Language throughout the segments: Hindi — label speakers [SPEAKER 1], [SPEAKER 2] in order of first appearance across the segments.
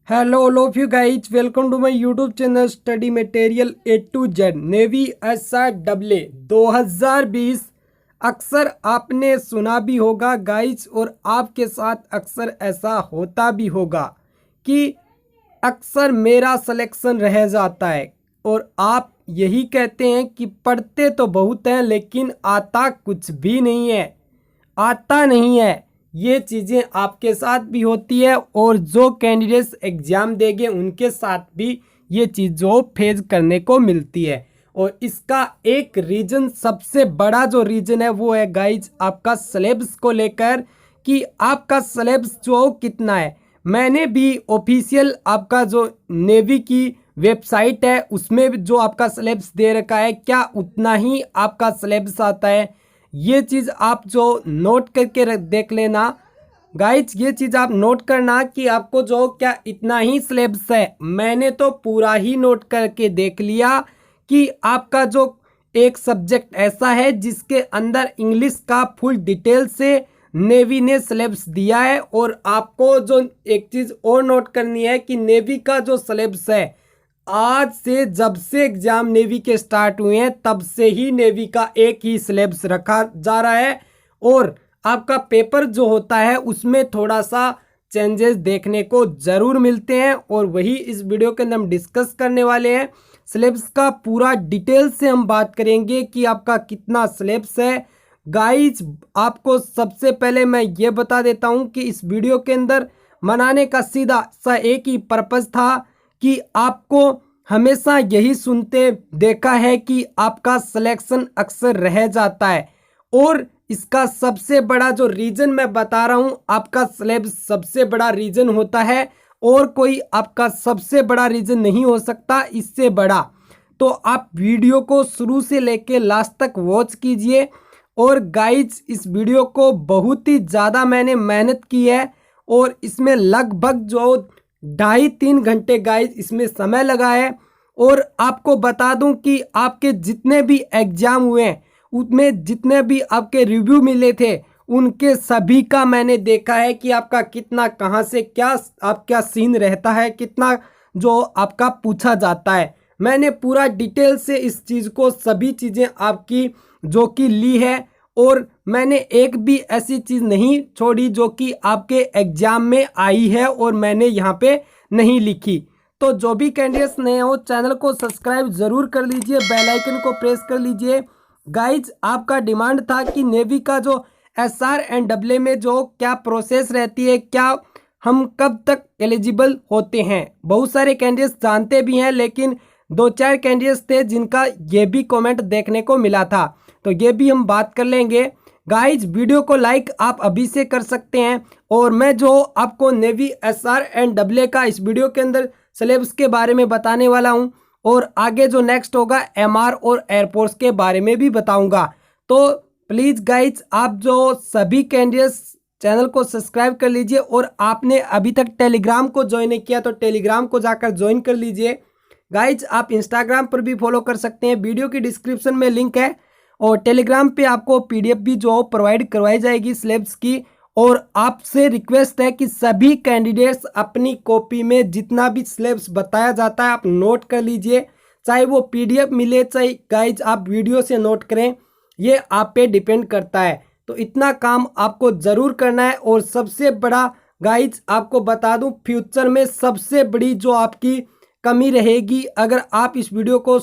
[SPEAKER 1] Hello all of you guys, welcome to my YouTube channel study material A to Z navy SRAA 2020। अक्सर आपने सुना भी होगा गाइज, और आपके साथ अक्सर ऐसा होता भी होगा कि अक्सर मेरा सिलेक्शन रह जाता है और आप यही कहते हैं कि पढ़ते तो बहुत हैं लेकिन आता कुछ भी नहीं है, आता नहीं है। ये चीज़ें आपके साथ भी होती है और जो कैंडिडेट्स एग्ज़ाम देंगे उनके साथ भी ये चीज़ों फेस करने को मिलती है। और इसका एक रीज़न, सबसे बड़ा जो रीज़न है वो है गाइज आपका सिलेबस को लेकर, कि आपका सिलेबस जो कितना है। मैंने भी ऑफिशियल आपका जो नेवी की वेबसाइट है उसमें जो आपका सिलेबस दे रखा है, क्या उतना ही आपका सिलेबस आता है? ये चीज़ आप जो नोट करके देख लेना गाइज, ये चीज़ आप नोट करना कि आपको जो क्या इतना ही सिलेबस है। मैंने तो पूरा ही नोट करके देख लिया कि आपका जो एक सब्जेक्ट ऐसा है जिसके अंदर इंग्लिश का फुल डिटेल से नेवी ने सिलेबस दिया है। और आपको जो एक चीज़ और नोट करनी है कि नेवी का जो सिलेबस है, आज से जब से एग्जाम नेवी के स्टार्ट हुए हैं तब से ही नेवी का एक ही सिलेबस रखा जा रहा है। और आपका पेपर जो होता है उसमें थोड़ा सा चेंजेस देखने को ज़रूर मिलते हैं, और वही इस वीडियो के अंदर हम डिस्कस करने वाले हैं। सिलेबस का पूरा डिटेल से हम बात करेंगे कि आपका कितना सिलेबस है। गाइज, आपको सबसे पहले मैं ये बता देता हूँ कि इस वीडियो के अंदर मनाने का सीधा सा एक ही पर्पज़ था कि आपको हमेशा यही सुनते देखा है कि आपका सिलेक्शन अक्सर रह जाता है, और इसका सबसे बड़ा जो रीज़न मैं बता रहा हूँ, आपका सिलेबस सबसे बड़ा रीज़न होता है और कोई आपका सबसे बड़ा रीज़न नहीं हो सकता इससे बड़ा। तो आप वीडियो को शुरू से लेके लास्ट तक वॉच कीजिए। और गाइज, इस वीडियो को बहुत ही ज़्यादा मैंने मेहनत की है और इसमें लगभग जो 2.5-3 घंटे गाइज इसमें समय लगा है। और आपको बता दूं कि आपके जितने भी एग्जाम हुए हैं उसमें जितने भी आपके रिव्यू मिले थे उनके सभी का मैंने देखा है कि आपका कितना, कहां से क्या आपका सीन रहता है, कितना जो आपका पूछा जाता है। मैंने पूरा डिटेल से इस चीज़ को, सभी चीज़ें आपकी जो कि ली है, और मैंने एक भी ऐसी चीज़ नहीं छोड़ी जो कि आपके एग्जाम में आई है और मैंने यहाँ पे नहीं लिखी। तो जो भी कैंडिडेट्स नए हो चैनल को सब्सक्राइब ज़रूर कर लीजिए, बेल आइकन को प्रेस कर लीजिए। गाइज, आपका डिमांड था कि नेवी का जो SR&AA में जो क्या प्रोसेस रहती है, क्या हम कब तक एलिजिबल होते हैं। बहुत सारे कैंडिडेट्स जानते भी हैं लेकिन 2-4 कैंडिडेट्स थे जिनका ये भी कमेंट देखने को मिला था, तो ये भी हम बात कर लेंगे। गाइज, वीडियो को लाइक आप अभी से कर सकते हैं। और मैं जो आपको नेवी SR&AA का इस वीडियो के अंदर सिलेबस के बारे में बताने वाला हूं, और आगे जो नेक्स्ट होगा MR और एयरफोर्स के बारे में भी बताऊंगा। तो प्लीज़ गाइज, आप जो सभी कैंडिडेट्स चैनल को सब्सक्राइब कर लीजिए, और आपने अभी तक टेलीग्राम को ज्वाइन नहीं किया तो टेलीग्राम को जाकर ज्वाइन कर लीजिए। गाइज, आप इंस्टाग्राम पर भी फॉलो कर सकते हैं, वीडियो की डिस्क्रिप्शन में लिंक है। और टेलीग्राम पे आपको PDF भी जो प्रोवाइड करवाई जाएगी सिलेबस की। और आपसे रिक्वेस्ट है कि सभी कैंडिडेट्स अपनी कॉपी में जितना भी सिलेबस बताया जाता है आप नोट कर लीजिए, चाहे वो PDF मिले चाहे गाइज आप वीडियो से नोट करें, ये आप पे डिपेंड करता है। तो इतना काम आपको ज़रूर करना है। और सबसे बड़ा गाइज आपको बता दूं, फ्यूचर में सबसे बड़ी जो आपकी कमी रहेगी अगर आप इस वीडियो को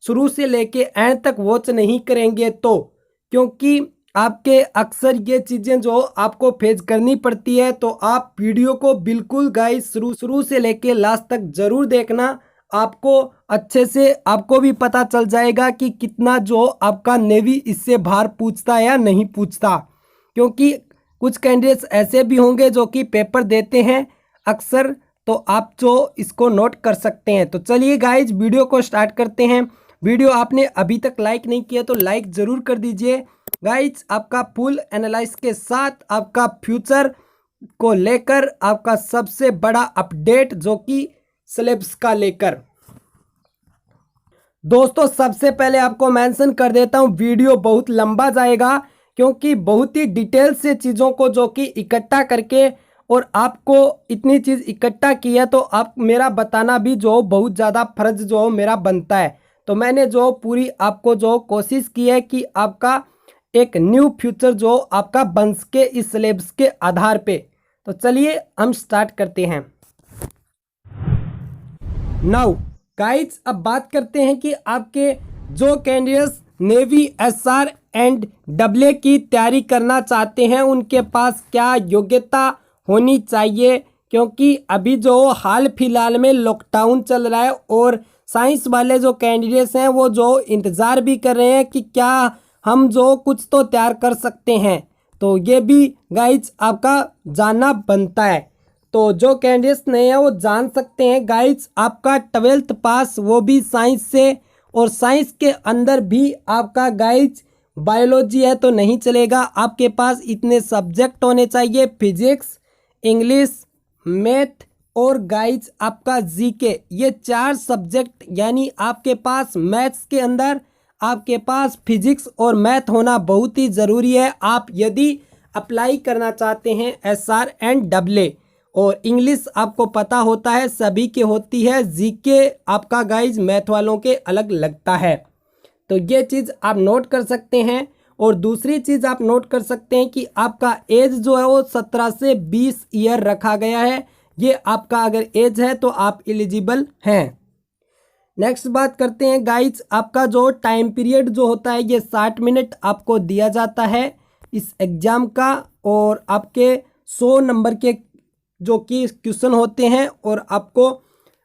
[SPEAKER 1] शुरू से लेके एंड तक वॉच नहीं करेंगे तो, क्योंकि आपके अक्सर ये चीज़ें जो आपको फेस करनी पड़ती है। तो आप वीडियो को बिल्कुल गाइस शुरू से लेके लास्ट तक ज़रूर देखना, आपको अच्छे से आपको भी पता चल जाएगा कि कितना जो आपका नेवी इससे बाहर पूछता है या नहीं पूछता। क्योंकि कुछ कैंडिडेट्स ऐसे भी होंगे जो कि पेपर देते हैं अक्सर, तो आप जो इसको नोट कर सकते हैं। तो चलिए गाइज, वीडियो को स्टार्ट करते हैं। वीडियो आपने अभी तक लाइक नहीं किया तो लाइक ज़रूर कर दीजिए। गाइज, आपका फुल एनालाइज के साथ आपका फ्यूचर को लेकर आपका सबसे बड़ा अपडेट जो कि सिलेबस का लेकर। दोस्तों, सबसे पहले आपको मेंशन कर देता हूं, वीडियो बहुत लंबा जाएगा क्योंकि बहुत ही डिटेल से चीज़ों को जो कि इकट्ठा करके और आपको इतनी चीज़ इकट्ठा की है तो आप मेरा बताना भी जो बहुत ज़्यादा फर्ज जो मेरा बनता है। तो मैंने जो पूरी आपको जो कोशिश की है कि आपका एक न्यू फ्यूचर जो आपका बन सके इस सिलेबस के आधार पे। तो चलिए हम स्टार्ट करते हैं। नाउ गाइड्स, अब बात करते हैं कि आपके जो candidates navy SR and W की तैयारी करना चाहते हैं उनके पास क्या योग्यता होनी चाहिए, क्योंकि अभी जो हाल फिलहाल में लॉकडाउन चल रहा है और साइंस वाले जो कैंडिडेट्स हैं वो जो इंतज़ार भी कर रहे हैं कि क्या हम जो कुछ तो तैयार कर सकते हैं। तो ये भी गाइड्स आपका जानना बनता है। तो जो कैंडिडेट्स नहीं है वो जान सकते हैं गाइड्स, आपका 12th पास वो भी साइंस से, और साइंस के अंदर भी आपका गाइड्स बायोलॉजी है तो नहीं चलेगा। आपके पास इतने सब्जेक्ट होने चाहिए, फिजिक्स, इंग्लिश, मैथ और गाइड्स आपका जीके, ये 4 सब्जेक्ट, यानी आपके पास मैथ्स के अंदर आपके पास फिजिक्स और मैथ होना बहुत ही ज़रूरी है। आप यदि अप्लाई करना चाहते हैं एसआर एंड डब्ल्यू। और इंग्लिश आपको पता होता है सभी के होती है, जीके आपका गाइज मैथ वालों के अलग लगता है। तो ये चीज़ आप नोट कर सकते हैं। और दूसरी चीज़ आप नोट कर सकते हैं कि आपका एज जो है वो 17 से 20 ईयर रखा गया है। ये आपका अगर एज है तो आप एलिजिबल हैं। नेक्स्ट बात करते हैं गाइज, आपका जो टाइम पीरियड जो होता है ये 60 मिनट आपको दिया जाता है इस एग्ज़ाम का, और आपके 100 नंबर के जो कि क्वेश्चन होते हैं और आपको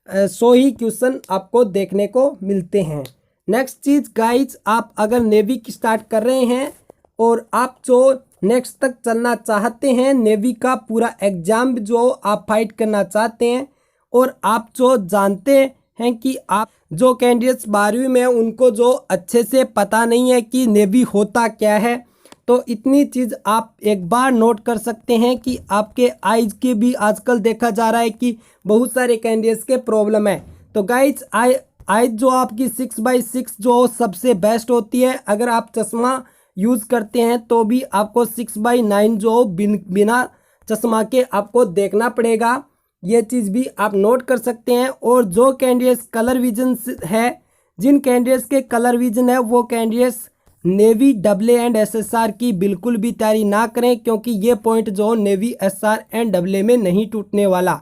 [SPEAKER 1] 100 ही क्वेश्चन आपको देखने को मिलते हैं। नेक्स्ट चीज़ गाइज, आप अगर नेवी की स्टार्ट कर रहे हैं और आप जो नेक्स्ट तक चलना चाहते हैं, नेवी का पूरा एग्ज़ाम जो आप फाइट करना चाहते हैं, और आप जो जानते हैं कि आप जो कैंडिडेट्स 12वीं में उनको जो अच्छे से पता नहीं है कि नेवी होता क्या है, तो इतनी चीज़ आप एक बार नोट कर सकते हैं कि आपके आइज के भी आजकल देखा जा रहा है कि बहुत सारे कैंडिडेट्स के प्रॉब्लम है। तो गाइज आइज जो आपकी 6/6 जो सबसे बेस्ट होती है, अगर आप चश्मा यूज़ करते हैं तो भी आपको 6/9 जो बिना चश्मा के आपको देखना पड़ेगा। ये चीज़ भी आप नोट कर सकते हैं। और जो कैंडिडेट्स कलर विजन है, जिन कैंडिडेट्स के कलर विजन है वो candidates navy W and SSR की बिल्कुल भी तैयारी ना करें, क्योंकि ये पॉइंट जो नेवी एसआर एंड डब्ल्यू में नहीं टूटने वाला।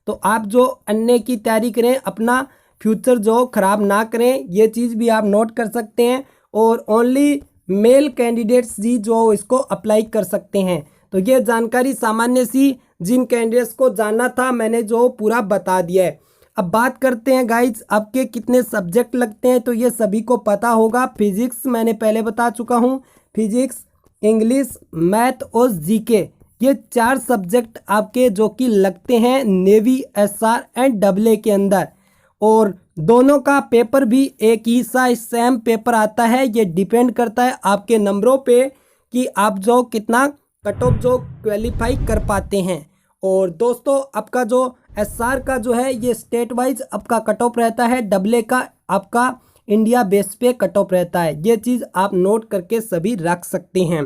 [SPEAKER 1] तो आप जो अन्य की तैयारी करें, अपना फ्यूचर जो ख़राब ना करें, ये चीज़ भी आप नोट कर सकते हैं। और ओनली मेल कैंडिडेट्स ही जो इसको अप्लाई कर सकते हैं। तो ये जानकारी सामान्य सी जिन कैंडिडेट्स को जानना था मैंने जो पूरा बता दिया है। अब बात करते हैं गाइज आपके कितने सब्जेक्ट लगते हैं, तो ये सभी को पता होगा। फिजिक्स मैंने पहले बता चुका हूँ, फिजिक्स, इंग्लिश, मैथ और जीके, ये 4 सब्जेक्ट आपके जो कि लगते हैं नेवी एसआर एंड डब्ल्यू के अंदर। और दोनों का पेपर भी एक ही सा सेम पेपर आता है। ये डिपेंड करता है आपके नंबरों पे कि आप जो कितना कट ऑफ जो क्वालिफाई कर पाते हैं। और दोस्तों आपका जो एसआर का जो है ये स्टेट वाइज आपका कट ऑफ रहता है, डब्ल्यू का आपका इंडिया बेस पे कट ऑफ रहता है। ये चीज़ आप नोट करके सभी रख सकते हैं।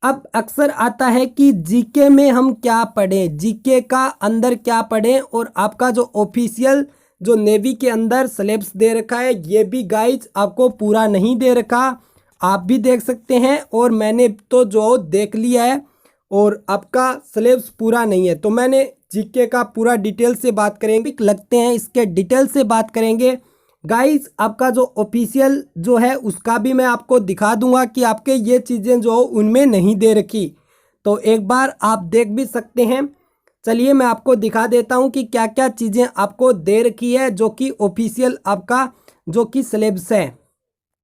[SPEAKER 1] अब अक्सर आता है कि जीके में हम क्या पढ़ें, जीके का अंदर क्या पढ़ें, और आपका जो ऑफिशियल जो नेवी के अंदर सिलेबस दे रखा है ये भी गाइज आपको पूरा नहीं दे रखा। आप भी देख सकते हैं और मैंने तो जो देख लिया है, और आपका सिलेबस पूरा नहीं है। तो मैंने जीके का पूरा डिटेल से बात करेंगे, लगते हैं इसके डिटेल से बात करेंगे गाइज। आपका जो ऑफिशियल जो है उसका भी मैं आपको दिखा दूंगा कि आपके ये चीज़ें जो उनमें नहीं दे रखी, तो एक बार आप देख भी सकते हैं। चलिए मैं आपको दिखा देता हूं कि क्या क्या चीज़ें आपको दे रखी है जो कि ऑफिशियल आपका जो कि सिलेबस है।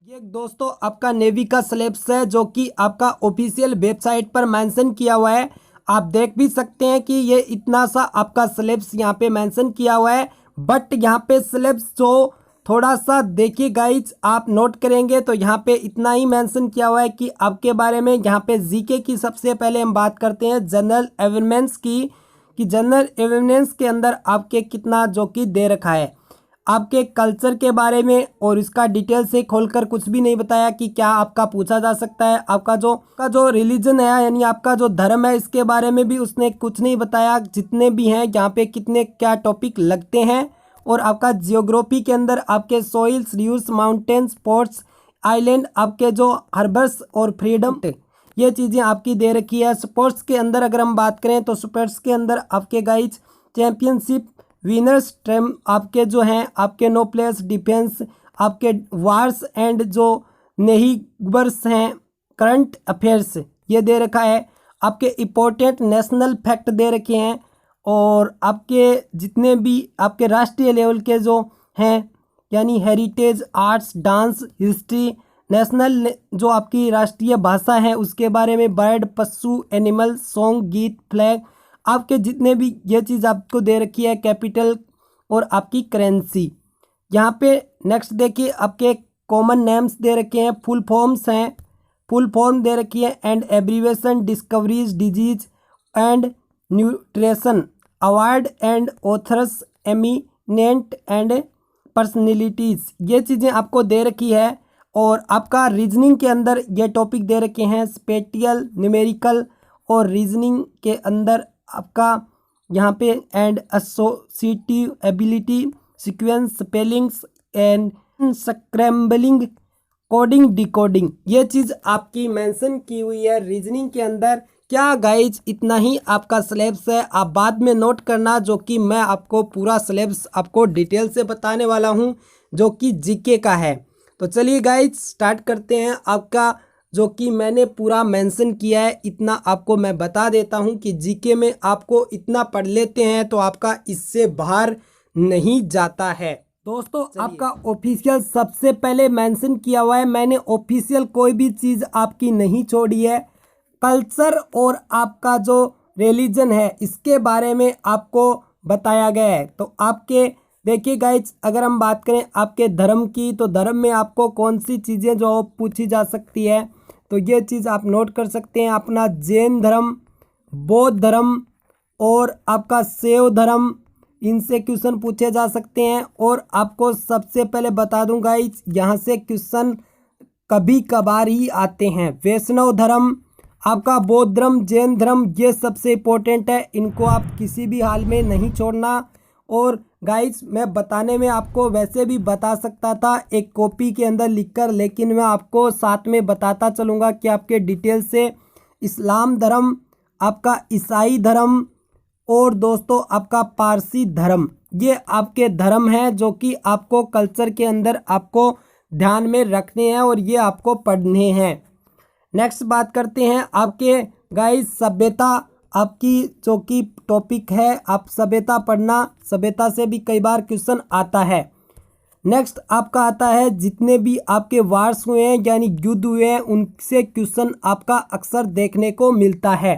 [SPEAKER 1] ये दोस्तों आपका नेवी का सिलेबस है जो कि आपका ऑफिशियल वेबसाइट पर मेंशन किया हुआ है। आप देख भी सकते हैं कि ये इतना सा आपका सिलेबस यहाँ पे मेंशन किया हुआ है, बट यहाँ पे सिलेबस जो थोड़ा सा देखिए गाइज, आप नोट करेंगे तो यहाँ पे इतना ही मेंशन किया हुआ है कि आपके बारे में। यहाँ पे जीके की सबसे पहले हम बात करते हैं जनरल अवेयरनेस की, कि जनरल अवेयरनेस के अंदर आपके कितना जो कि दे रखा है। आपके कल्चर के बारे में और इसका डिटेल से खोलकर कुछ भी नहीं बताया कि क्या आपका पूछा जा सकता है। आपका जो रिलीजन है यानी आपका जो धर्म है इसके बारे में भी उसने कुछ नहीं बताया। जितने भी हैं यहाँ पे कितने क्या टॉपिक लगते हैं। और आपका जियोग्राफी के अंदर आपके सॉइल्स, रिव्स, माउंटेन्स, पोर्ट्स, आइलैंड, आपके जो हार्बर्स और फ्रीडम, ये चीज़ें आपकी दे रखी है। स्पोर्ट्स के अंदर अगर हम बात करें तो स्पोर्ट्स के अंदर आपके गाइज चैंपियनशिप, विनर्स, ट्रेम, आपके जो हैं आपके नो प्लेस, डिफेंस, आपके वार्स एंड जो नेहिबर्स हैं, करंट अफेयर्स, ये दे रखा है। आपके इम्पोर्टेंट नेशनल फैक्ट दे रखे हैं। और आपके जितने भी आपके राष्ट्रीय लेवल के जो हैं यानी heritage, arts, dance, history, national जो आपकी राष्ट्रीय भाषा है उसके बारे में, बर्ड, पशु, एनिमल, सॉन्ग, गीत, फ्लैग, आपके जितने भी ये चीज़ आपको दे रखी है, कैपिटल और आपकी करेंसी। यहाँ पे नेक्स्ट देखिए आपके कॉमन नेम्स दे रखे हैं, फुल फॉर्म्स हैं, फुल फॉर्म दे रखी है and abbreviation, discoveries, disease and nutrition, award and authors, eminent and personalities, ये चीज़ें आपको दे रखी है। और आपका रीजनिंग के अंदर ये टॉपिक दे रखे हैं, स्पेटियल, न्यूमेरिकल और रीजनिंग के अंदर आपका यहाँ पे and associative ability, sequence, spellings and scrambling, coding, decoding, ये चीज़ आपकी मेंशन की हुई है रीजनिंग के अंदर। क्या गाइज इतना ही आपका सिलेबस है, आप बाद में नोट करना, जो कि मैं आपको पूरा सिलेबस आपको डिटेल से बताने वाला हूं जो कि जीके का है। तो चलिए गाइज स्टार्ट करते हैं। आपका जो कि मैंने पूरा मेंशन किया है इतना आपको मैं बता देता हूं कि जीके में आपको इतना पढ़ लेते हैं तो आपका इससे बाहर नहीं जाता है। दोस्तों आपका ऑफिशियल सबसे पहले मेंशन किया हुआ है, मैंने ऑफिशियल कोई भी चीज़ आपकी नहीं छोड़ी है। कल्चर और आपका जो रिलीजन है इसके बारे में आपको बताया गया है। तो आपके देखिए गाइज अगर हम बात करें आपके धर्म की, तो धर्म में आपको कौन सी चीज़ें जो पूछी जा सकती है, तो ये चीज़ आप नोट कर सकते हैं। अपना जैन धर्म, बौद्ध धर्म और आपका शैव धर्म, इनसे क्वेश्चन पूछे जा सकते हैं। और आपको सबसे पहले बता दूं गाइज यहाँ से क्वेश्चन कभी कभार ही आते हैं। वैष्णव धर्म, आपका बौद्ध धर्म, जैन धर्म, ये सबसे इम्पोर्टेंट है, इनको आप किसी भी हाल में नहीं छोड़ना। और गाइस मैं बताने में आपको वैसे भी बता सकता था एक कॉपी के अंदर लिखकर, लेकिन मैं आपको साथ में बताता चलूँगा कि आपके डिटेल से इस्लाम धर्म, आपका ईसाई धर्म और दोस्तों आपका पारसी धर्म, ये आपके धर्म हैं जो कि आपको कल्चर के अंदर आपको ध्यान में रखने हैं और ये आपको पढ़ने हैं। नेक्स्ट बात करते हैं आपके गाइस सभ्यता, आपकी जो कि टॉपिक है, आप सभ्यता पढ़ना, सभ्यता से भी कई बार क्वेश्चन आता है। नेक्स्ट आपका आता है जितने भी आपके वार्स हुए हैं यानी युद्ध हुए हैं उनसे क्वेश्चन आपका अक्सर देखने को मिलता है।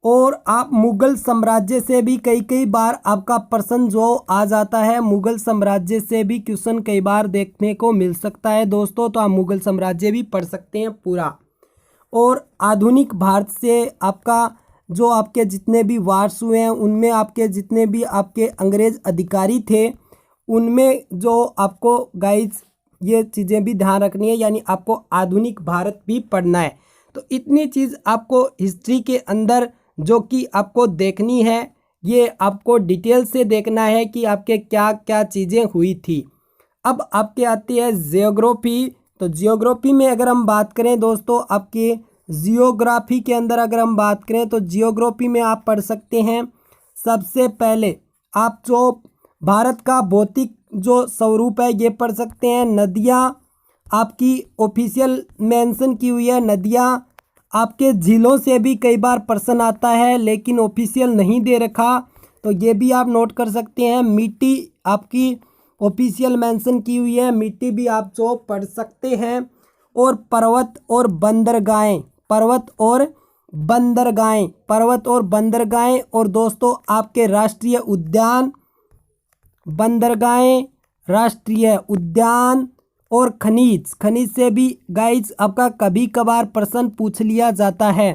[SPEAKER 1] और आप मुगल साम्राज्य से भी कई बार आपका प्रश्न जो आ जाता है, मुगल साम्राज्य से भी क्वेश्चन कई बार देखने को मिल सकता है दोस्तों, तो आप मुगल साम्राज्य भी पढ़ सकते हैं पूरा। और आधुनिक भारत से आपका जो आपके जितने भी वार्स हुए हैं उनमें आपके जितने भी आपके अंग्रेज अधिकारी थे उनमें जो आपको गाइज ये चीज़ें भी ध्यान रखनी है, यानी आपको आधुनिक भारत भी पढ़ना है। तो इतनी चीज़ आपको हिस्ट्री के अंदर जो कि आपको देखनी है, ये आपको डिटेल से देखना है कि आपके क्या क्या चीज़ें हुई थी। अब आपके आती है जियोग्राफी। तो जियोग्राफी में अगर हम बात करें दोस्तों, आपके जियोग्राफी के अंदर अगर हम बात करें तो जियोग्राफी में आप पढ़ सकते हैं सबसे पहले आप जो भारत का भौतिक जो स्वरूप है ये पढ़ सकते हैं। नदियाँ आपकी ऑफिशियल मेंशन की हुई है, नदियाँ आपके झीलों से भी कई बार प्रश्न आता है लेकिन ऑफिशियल नहीं दे रखा, तो ये भी आप नोट कर सकते हैं। मिट्टी आपकी ऑफिशियल मेंशन की हुई है, मिट्टी भी आप जो पढ़ सकते हैं। और पर्वत और बंदरगाहें, पर्वत और बंदरगाहें, पर्वत और बंदरगाहें, और दोस्तों आपके राष्ट्रीय उद्यान, बंदरगाहें, राष्ट्रीय उद्यान और खनिज, खनिज से भी गाइज आपका कभी कभार प्रश्न पूछ लिया जाता है,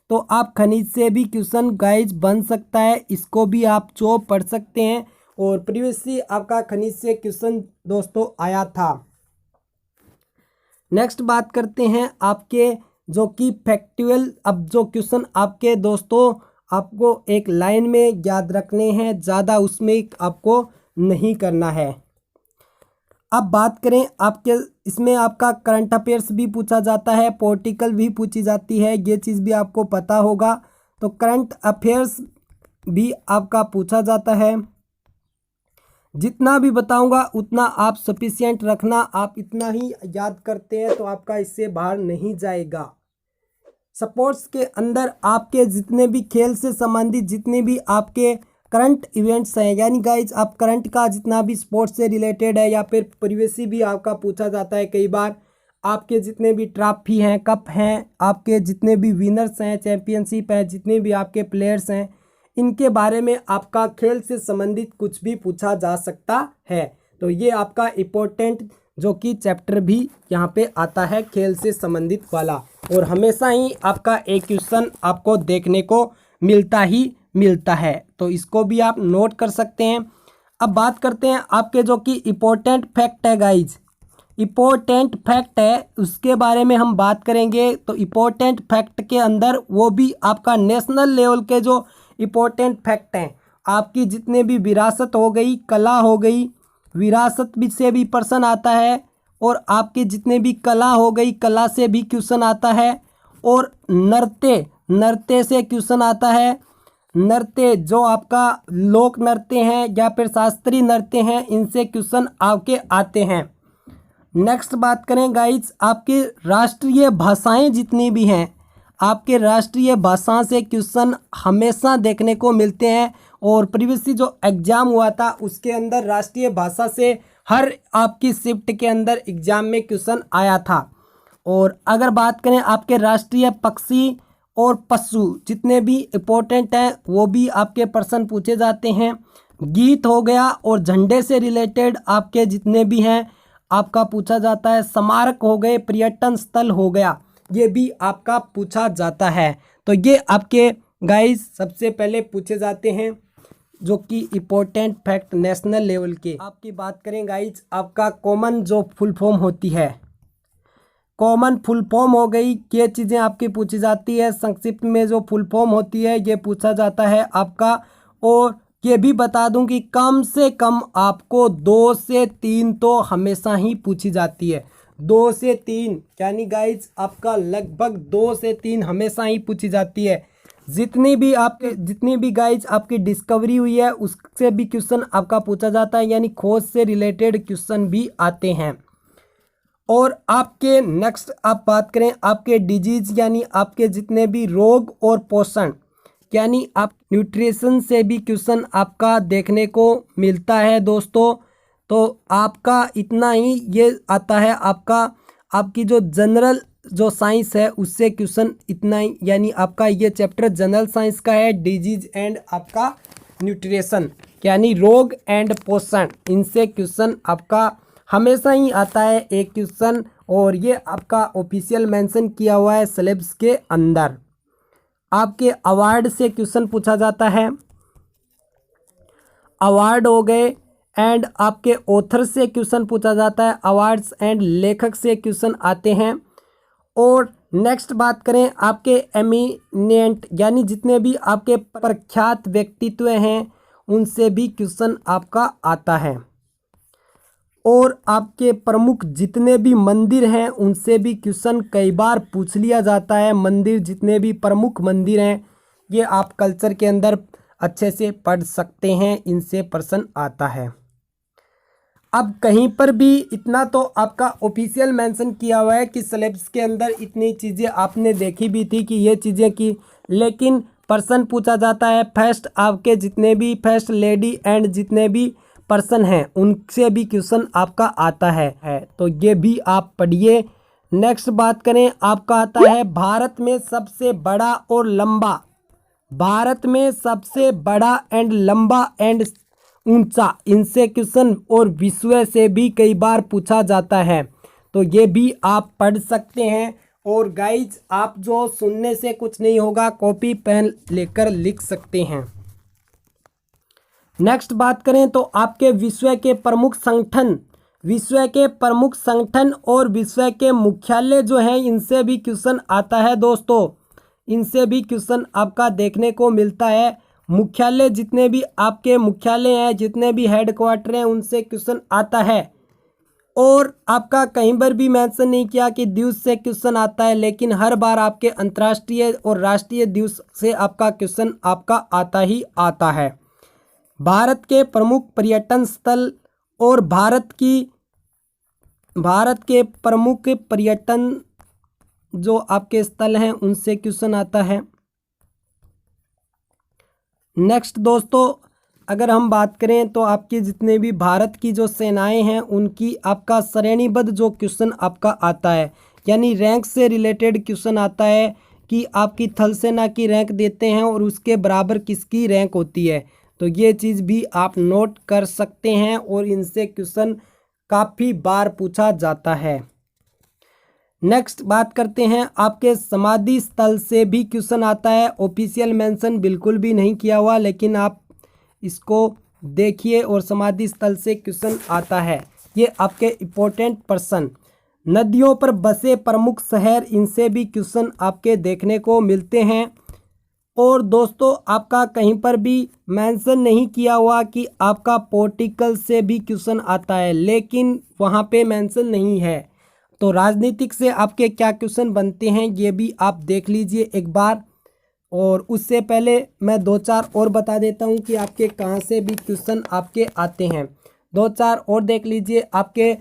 [SPEAKER 1] तो आप खनिज से भी क्वेश्चन गाइज बन सकता है, इसको भी आप जो पढ़ सकते हैं। और प्रीवियसली आपका खनिज से क्वेश्चन दोस्तों आया था। नेक्स्ट बात करते हैं आपके जो कि फैक्चुअल। अब जो क्वेश्चन आपके दोस्तों आपको एक लाइन में याद रखने हैं, ज़्यादा उसमें आपको नहीं करना है। अब बात करें आपके इसमें आपका करंट अफेयर्स भी पूछा जाता है, पॉलिटिकल भी पूछी जाती है, ये चीज़ भी आपको पता होगा। तो करंट अफेयर्स भी आपका पूछा जाता है। जितना भी बताऊंगा उतना आप सफिशिएंट रखना, आप इतना ही याद करते हैं तो आपका इससे बाहर नहीं जाएगा। स्पोर्ट्स के अंदर आपके जितने भी खेल से संबंधित जितने भी आपके करंट इवेंट्स हैं, यानी गाइज आप करंट का जितना भी स्पोर्ट्स से रिलेटेड है या फिर प्रीवियसली भी आपका पूछा जाता है कई बार, आपके जितने भी ट्रॉफी हैं, कप हैं, आपके जितने भी विनर्स हैं, चैंपियनशिप है, जितने भी आपके प्लेयर्स हैं, इनके बारे में आपका खेल से संबंधित कुछ भी पूछा जा सकता है। तो ये आपका इम्पोर्टेंट जो कि चैप्टर भी यहाँ पे आता है खेल से संबंधित वाला, और हमेशा ही आपका एक क्वेश्चन आपको देखने को मिलता है। तो इसको भी आप नोट कर सकते हैं। अब बात करते हैं आपके जो कि इम्पोर्टेंट फैक्ट है गाइज, इम्पोर्टेंट फैक्ट है उसके बारे में हम बात करेंगे। तो इम्पोर्टेंट फैक्ट के अंदर वो भी आपका नेशनल लेवल के जो इम्पोर्टेंट फैक्ट हैं, आपकी जितने भी विरासत हो गई, कला हो गई, विरासत भी से भी प्रश्न आता है, और आपके जितने भी कला हो गई, कला से भी क्वेश्चन आता है, और नृत्य से क्वेश्चन आता है। नृत्य जो आपका लोक नृत्य हैं या फिर शास्त्रीय नृत्य हैं, इनसे क्वेश्चन आपके आते हैं। नेक्स्ट बात करें गाइज, आपके राष्ट्रीय भाषाएं जितनी भी हैं, आपके राष्ट्रीय भाषा से क्वेश्चन हमेशा देखने को मिलते हैं, और प्रीवियसली जो एग्ज़ाम हुआ था उसके अंदर राष्ट्रीय भाषा से हर आपकी शिफ्ट के अंदर एग्ज़ाम में क्वेश्चन आया था। और अगर बात करें आपके राष्ट्रीय पक्षी और पशु जितने भी इम्पोर्टेंट हैं वो भी आपके प्रश्न पूछे जाते हैं। गीत हो गया, और झंडे से रिलेटेड आपके जितने भी हैं आपका पूछा जाता है। स्मारक हो गए, पर्यटन स्थल हो गया, ये भी आपका पूछा जाता है। तो ये आपके गाइस सबसे पहले पूछे जाते हैं जो कि इम्पोर्टेंट फैक्ट नेशनल लेवल के। आपकी बात करें गाइस, आपका कॉमन जो फुल फॉर्म होती है, कॉमन फुल फॉर्म हो गई, ये चीज़ें आपकी पूछी जाती है। संक्षिप्त में जो फुल फॉर्म होती है ये पूछा जाता है आपका। और ये भी बता दूं कि कम से कम आपको 2 से 3 तो हमेशा ही पूछी जाती है। 2 से 3 यानी गाइज आपका लगभग 2 से 3 हमेशा ही पूछी जाती है। जितनी भी गाइज आपकी डिस्कवरी हुई है उससे भी क्वेश्चन आपका पूछा जाता है, यानी खोज से रिलेटेड क्वेश्चन भी आते हैं। और आपके नेक्स्ट आप बात करें आपके डिजीज यानी आपके जितने भी रोग और पोषण यानी आप न्यूट्रिशन से भी क्वेश्चन आपका देखने को मिलता है दोस्तों। तो आपका इतना ही ये आता है, आपकी जो जनरल जो साइंस है उससे क्वेश्चन इतना ही, यानी आपका ये चैप्टर जनरल साइंस का है, डिजीज एंड आपका न्यूट्रिशन यानी रोग एंड पोषण, इनसे क्वेश्चन आपका हमेशा ही आता है एक क्वेश्चन। और ये आपका ऑफिशियल मेंशन किया हुआ है सिलेबस के अंदर। आपके अवार्ड से क्वेश्चन पूछा जाता है, अवार्ड हो गए, एंड आपके ऑथर से क्वेश्चन पूछा जाता है, अवार्ड्स एंड लेखक से क्वेश्चन आते हैं। और नेक्स्ट बात करें आपके एमिनेंट यानी जितने भी आपके प्रख्यात व्यक्तित्व हैं उनसे भी क्वेश्चन आपका आता है। और आपके प्रमुख जितने भी मंदिर हैं उनसे भी क्वेश्चन कई बार पूछ लिया जाता है। मंदिर जितने भी प्रमुख मंदिर हैं ये आप कल्चर के अंदर अच्छे से पढ़ सकते हैं, इनसे प्रश्न आता है। अब कहीं पर भी इतना तो आपका ऑफिशियल मेंशन किया हुआ है कि सिलेबस के अंदर इतनी चीज़ें आपने देखी भी थी कि ये चीज़ें की, लेकिन प्रश्न पूछा जाता है फर्स्ट आपके जितने भी फर्स्ट लेडी एंड जितने भी पर्सन हैं उनसे भी क्वेश्चन आपका आता है। तो ये भी आप पढ़िए। नेक्स्ट बात करें आपका आता है भारत में सबसे बड़ा और लंबा, भारत में सबसे बड़ा एंड लंबा एंड ऊंचा, इनसे क्वेश्चन और विषय से भी कई बार पूछा जाता है। तो ये भी आप पढ़ सकते हैं। और गाइज आप जो सुनने से कुछ नहीं होगा, कॉपी पेन लेकर लिख सकते हैं। नेक्स्ट बात करें तो आपके विश्व के प्रमुख संगठन और विश्व के मुख्यालय जो हैं इनसे भी क्वेश्चन आता है दोस्तों, इनसे भी क्वेश्चन आपका देखने को मिलता है। मुख्यालय जितने भी आपके मुख्यालय हैं, जितने भी हेडक्वार्टर हैं, उनसे क्वेश्चन आता है। और आपका कहीं पर भी मेंशन नहीं किया कि दिवस से क्वेश्चन आता है, लेकिन हर बार आपके अंतर्राष्ट्रीय और राष्ट्रीय दिवस से आपका क्वेश्चन आपका आता ही आता है। भारत के प्रमुख पर्यटन स्थल और भारत के प्रमुख पर्यटन जो आपके स्थल हैं उनसे क्वेश्चन आता है। नेक्स्ट दोस्तों, अगर हम बात करें तो आपके जितने भी भारत की जो सेनाएं हैं उनकी आपका श्रेणीबद्ध जो क्वेश्चन आपका आता है, यानी रैंक से रिलेटेड क्वेश्चन आता है कि आपकी थल सेना की रैंक देते हैं और उसके बराबर किसकी रैंक होती है। तो ये चीज़ भी आप नोट कर सकते हैं और इनसे क्वेश्चन काफ़ी बार पूछा जाता है। नेक्स्ट बात करते हैं, आपके समाधि स्थल से भी क्वेश्चन आता है। ऑफिशियल मेंशन बिल्कुल भी नहीं किया हुआ, लेकिन आप इसको देखिए और समाधि स्थल से क्वेश्चन आता है। ये आपके इम्पोर्टेंट पर्सन। नदियों पर बसे प्रमुख शहर, इनसे भी क्वेश्चन आपके देखने को मिलते हैं। और दोस्तों, आपका कहीं पर भी मेंशन नहीं किया हुआ कि आपका पॉलिटिकल से भी क्वेश्चन आता है, लेकिन वहाँ पे मेंशन नहीं है। तो राजनीतिक से आपके क्या क्वेश्चन बनते हैं ये भी आप देख लीजिए एक बार। और उससे पहले मैं दो चार और बता देता हूँ कि आपके कहाँ से भी क्वेश्चन आपके आते हैं। दो चार और देख लीजिए आपके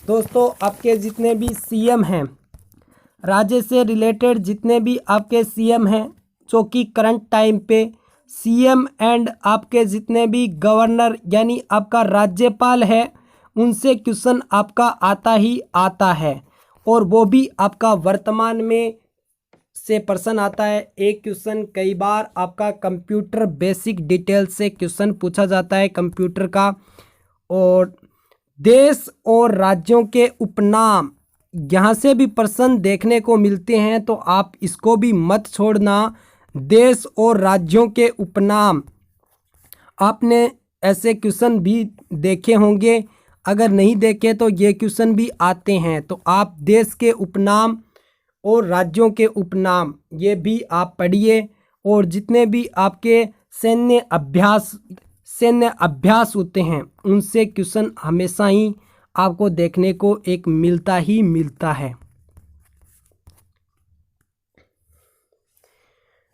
[SPEAKER 1] दोस्तों। आपके जितने भी सीएम हैं, राज्य से रिलेटेड जितने भी आपके सीएम हैं जो कि करंट टाइम पे सीएम एंड आपके जितने भी गवर्नर यानी आपका राज्यपाल है, उनसे क्वेश्चन आपका आता ही आता है। और वो भी आपका वर्तमान में से प्रश्न आता है। एक क्वेश्चन कई बार आपका कंप्यूटर बेसिक डिटेल से क्वेश्चन पूछा जाता है कंप्यूटर का। और देश और राज्यों के उपनाम, यहाँ से भी प्रश्न देखने को मिलते हैं, तो आप इसको भी मत छोड़ना। देश और राज्यों के उपनाम, आपने ऐसे क्वेश्चन भी देखे होंगे, अगर नहीं देखे तो ये क्वेश्चन भी आते हैं। तो आप देश के उपनाम और राज्यों के उपनाम ये भी आप पढ़िए। और जितने भी आपके सैन्य अभ्यास होते हैं उनसे क्वेश्चन हमेशा ही आपको देखने को एक मिलता ही मिलता है।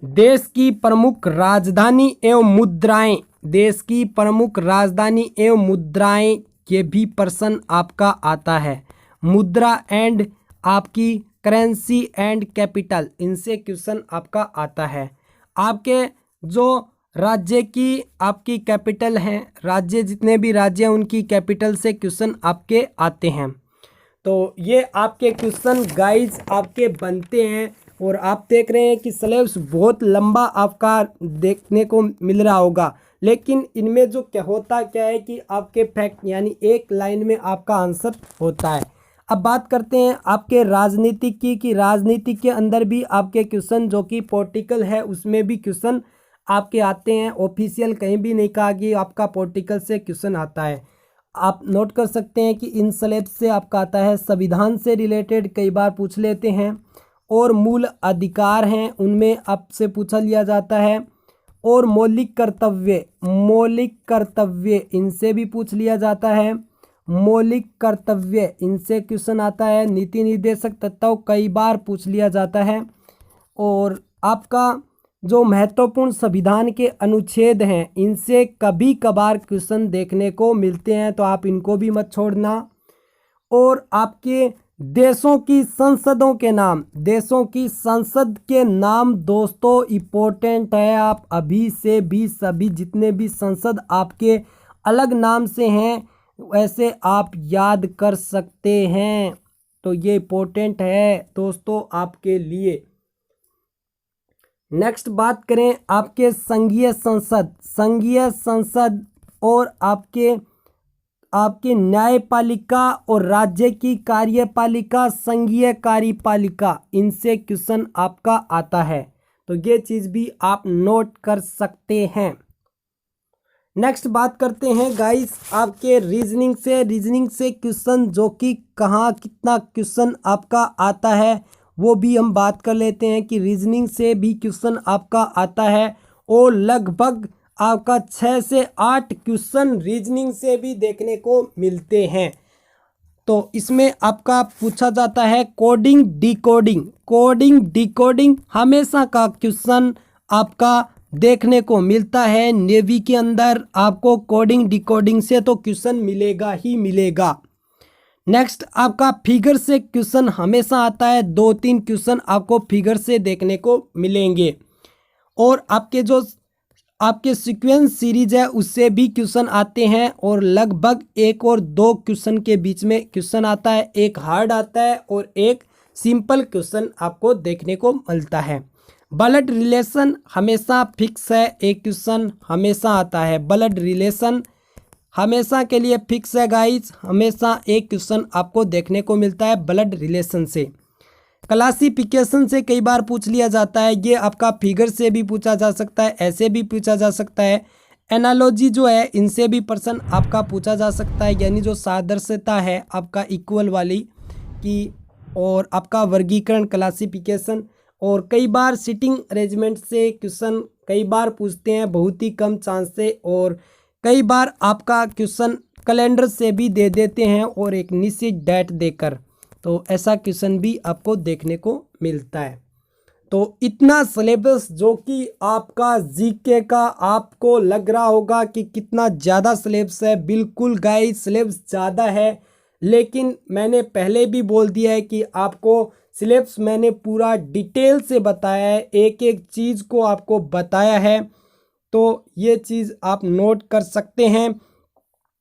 [SPEAKER 1] देश की प्रमुख राजधानी एवं मुद्राएं, देश की प्रमुख राजधानी एवं मुद्राएं, ये भी प्रश्न आपका आता है। मुद्रा एंड आपकी करेंसी एंड कैपिटल, इनसे क्वेश्चन आपका आता है। आपके जो राज्य की आपकी कैपिटल हैं, राज्य जितने भी राज्य हैं उनकी कैपिटल से क्वेश्चन आपके आते हैं। तो ये आपके क्वेश्चन गाइज आपके बनते हैं। और आप देख रहे हैं कि सिलेबस बहुत लंबा आपका देखने को मिल रहा होगा, लेकिन इनमें जो क्या है कि आपके फैक्ट यानी एक लाइन में आपका आंसर होता है। अब बात करते हैं आपके राजनीति की, कि राजनीति के अंदर भी आपके क्वेश्चन जो कि पॉलिटिकल है उसमें भी क्वेश्चन आपके आते हैं। ऑफिशियल कहीं भी नहीं कहा कि आपका पॉलिटिकल से क्वेश्चन आता है। आप नोट कर सकते हैं कि इन सिलेबस से आपका आता है। संविधान से रिलेटेड कई बार पूछ लेते हैं। और मूल अधिकार हैं उनमें आपसे पूछा लिया जाता है। और मौलिक कर्तव्य इनसे भी पूछ लिया जाता है। मौलिक कर्तव्य इनसे क्वेश्चन आता है। नीति निर्देशक तत्व कई बार पूछ लिया जाता है। और आपका जो महत्वपूर्ण संविधान के अनुच्छेद हैं इनसे कभी कभार क्वेश्चन देखने को मिलते हैं, तो आप इनको भी मत छोड़ना। और आपके देशों की संसदों के नाम, देशों की संसद के नाम दोस्तों इम्पोर्टेंट है। आप अभी से भी सभी जितने भी संसद आपके अलग नाम से हैं वैसे आप याद कर सकते हैं। तो ये इम्पोर्टेंट है दोस्तों आपके लिए। नेक्स्ट बात करें आपके संघीय संसद और आपके न्यायपालिका और राज्य की कार्यपालिका, संघीय कार्यपालिका, इनसे क्वेश्चन आपका आता है। तो ये चीज़ भी आप नोट कर सकते हैं। नेक्स्ट बात करते हैं गाइस आपके रीजनिंग से क्वेश्चन, जो कि कहाँ कितना क्वेश्चन आपका आता है वो भी हम बात कर लेते हैं कि रीजनिंग से भी क्वेश्चन आपका आता है, और लगभग आपका 6 से 8 क्वेश्चन रीजनिंग से भी देखने को मिलते हैं। तो इसमें आपका पूछा जाता है कोडिंग डिकोडिंग हमेशा का क्वेश्चन आपका देखने को मिलता है। नेवी के अंदर आपको कोडिंग डिकोडिंग से तो क्वेश्चन मिलेगा ही मिलेगा। नेक्स्ट आपका फिगर से क्वेश्चन हमेशा आता है, 2-3 क्वेश्चन आपको फिगर से देखने को मिलेंगे। और आपके जो आपके सीक्वेंस सीरीज है उससे भी क्वेश्चन आते हैं, और लगभग 1 और 2 क्वेश्चन के बीच में क्वेश्चन आता है, एक हार्ड आता है और एक सिंपल क्वेश्चन आपको देखने को मिलता है। ब्लड रिलेशन हमेशा फिक्स है, एक क्वेश्चन हमेशा आता है। ब्लड रिलेशन हमेशा के लिए फिक्स है गाइस, हमेशा एक क्वेश्चन आपको देखने को मिलता है ब्लड रिलेशन से। क्लासिफिकेशन से कई बार पूछ लिया जाता है, ये आपका फिगर से भी पूछा जा सकता है, ऐसे भी पूछा जा सकता है। एनालॉजी जो है इनसे भी प्रश्न आपका पूछा जा सकता है, यानी जो सादृश्यता है आपका इक्वल वाली की, और आपका वर्गीकरण क्लासिफिकेशन। और कई बार सिटिंग अरेंजमेंट से क्वेश्चन कई बार पूछते हैं, बहुत ही कम चांस से, और कई बार आपका क्वेश्चन कैलेंडर से भी दे देते हैं और एक निश्चित डेट देकर, तो ऐसा क्वेश्चन भी आपको देखने को मिलता है। तो इतना सिलेबस जो कि आपका जीके का आपको लग रहा होगा कि कितना ज़्यादा सिलेबस है, बिल्कुल गाइस सिलेबस ज़्यादा है, लेकिन मैंने पहले भी बोल दिया है कि आपको सिलेबस मैंने पूरा डिटेल से बताया है, एक एक चीज़ को आपको बताया है, तो ये चीज़ आप नोट कर सकते हैं।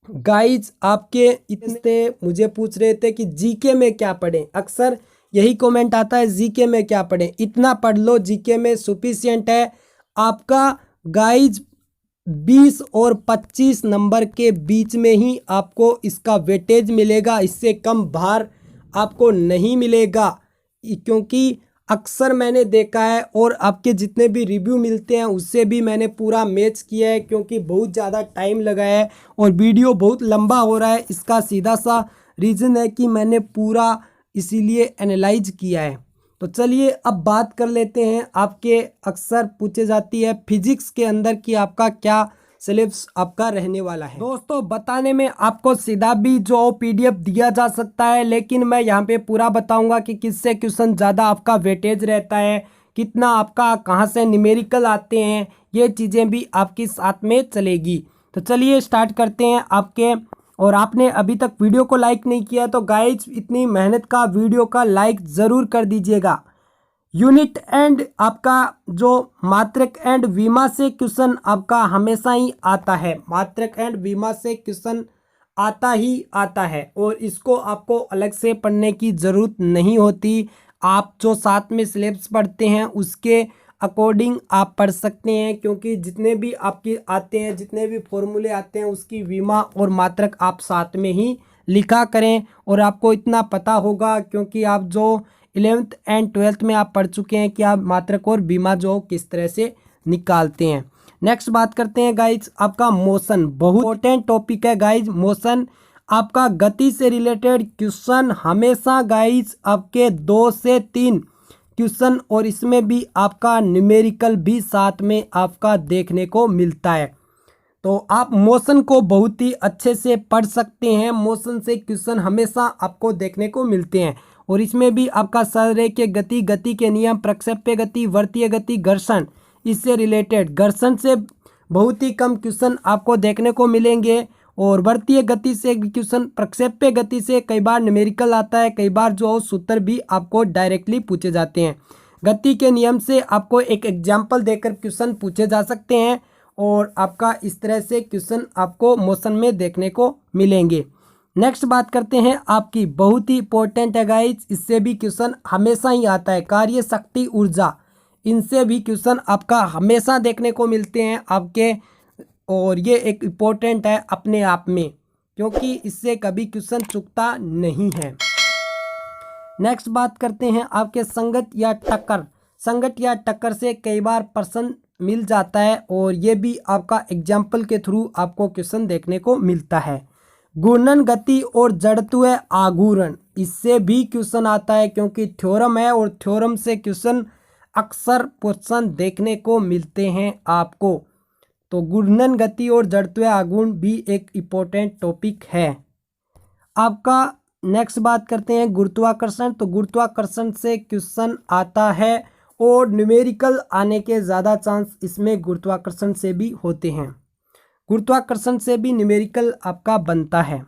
[SPEAKER 1] गाइज आपके इतने मुझे पूछ रहे थे कि जीके में क्या पढ़ें, अक्सर यही कमेंट आता है जीके में क्या पढ़ें, इतना पढ़ लो जीके में सफिशिएंट है आपका। गाइज 20 और 25 नंबर के बीच में ही आपको इसका वेटेज मिलेगा, इससे कम भार आपको नहीं मिलेगा, क्योंकि अक्सर मैंने देखा है और आपके जितने भी रिव्यू मिलते हैं उससे भी मैंने पूरा मैच किया है, क्योंकि बहुत ज़्यादा टाइम लगा है और वीडियो बहुत लंबा हो रहा है। इसका सीधा सा रीज़न है कि मैंने पूरा इसीलिए एनालाइज किया है। तो चलिए अब बात कर लेते हैं, आपके अक्सर पूछे जाती है फिजिक्स के अंदर कि आपका क्या सिलेबस आपका रहने वाला है। दोस्तों बताने में आपको सीधा भी जो पीडीएफ दिया जा सकता है, लेकिन मैं यहाँ पे पूरा बताऊंगा कि किससे क्वेश्चन ज़्यादा आपका वेटेज रहता है, कितना आपका कहाँ से न्यूमेरिकल आते हैं, ये चीज़ें भी आपके साथ में चलेगी। तो चलिए स्टार्ट करते हैं आपके। और आपने अभी तक वीडियो को लाइक नहीं किया तो गाइज इतनी मेहनत का वीडियो का लाइक ज़रूर कर दीजिएगा। यूनिट एंड आपका जो मात्रक एंड विमा से क्वेश्चन आपका हमेशा ही आता है, मात्रक एंड विमा से क्वेश्चन आता ही आता है, और इसको आपको अलग से पढ़ने की ज़रूरत नहीं होती। आप जो साथ में सिलेबस पढ़ते हैं उसके अकॉर्डिंग आप पढ़ सकते हैं, क्योंकि जितने भी आपके आते हैं, जितने भी फॉर्मूले आते हैं उसकी विमा और मात्रक आप साथ में ही लिखा करें, और आपको इतना पता होगा क्योंकि आप जो 11th एंड 12th में आप पढ़ चुके हैं कि आप मात्रक और बीमा जो किस तरह से निकालते हैं। नेक्स्ट बात करते हैं गाइज आपका मोशन, बहुत इंपॉर्टेंट टॉपिक है गाइज मोशन। आपका गति से रिलेटेड क्वेश्चन हमेशा गाइज आपके 2 से 3 क्वेश्चन, और इसमें भी आपका न्यूमेरिकल भी साथ में आपका देखने को मिलता है। तो आप मोशन को बहुत ही अच्छे से पढ़ सकते हैं, मोशन से क्वेश्चन हमेशा आपको देखने को मिलते हैं, और इसमें भी आपका संरेखीय गति, गति के नियम, प्रक्षेप्य गति, वृत्तीय गति, घर्षण, इससे रिलेटेड घर्षण से बहुत ही कम क्वेश्चन आपको देखने को मिलेंगे, और वृत्तीय गति से क्वेश्चन, प्रक्षेप्य गति से कई बार न्यूमेरिकल आता है, कई बार जो सूत्र भी आपको डायरेक्टली पूछे जाते हैं। गति के नियम से आपको एक एग्जाम्पल देकर क्वेश्चन पूछे जा सकते हैं, और आपका इस तरह से क्वेश्चन आपको मोशन में देखने को मिलेंगे। नेक्स्ट बात करते हैं आपकी, बहुत ही इंपॉर्टेंट है गाइज, इससे भी क्वेश्चन हमेशा ही आता है, कार्य शक्ति ऊर्जा, इनसे भी क्वेश्चन आपका हमेशा देखने को मिलते हैं आपके, और ये एक इम्पोर्टेंट है अपने आप में, क्योंकि इससे कभी क्वेश्चन चूकता नहीं है। नेक्स्ट बात करते हैं आपके संगत या टक्कर, संगत या टक्कर से कई बार प्रश्न मिल जाता है और ये भी आपका एग्जाम्पल के थ्रू आपको क्वेश्चन देखने को मिलता है। घूर्णन गति और जड़त्व आघूर्ण, इससे भी क्वेश्चन आता है क्योंकि थ्योरम है और थ्योरम से क्वेश्चन अक्सर क्वेश्चन देखने को मिलते हैं आपको। तो घूर्णन गति और जड़त्व आघूर्ण भी एक इम्पोर्टेंट टॉपिक है आपका। नेक्स्ट बात करते हैं गुरुत्वाकर्षण। तो गुरुत्वाकर्षण से क्वेश्चन आता है और न्यूमेरिकल आने के ज़्यादा चांस इसमें गुरुत्वाकर्षण से भी होते हैं। गुरुत्वाकर्षण से भी न्यूमेरिकल आपका बनता है।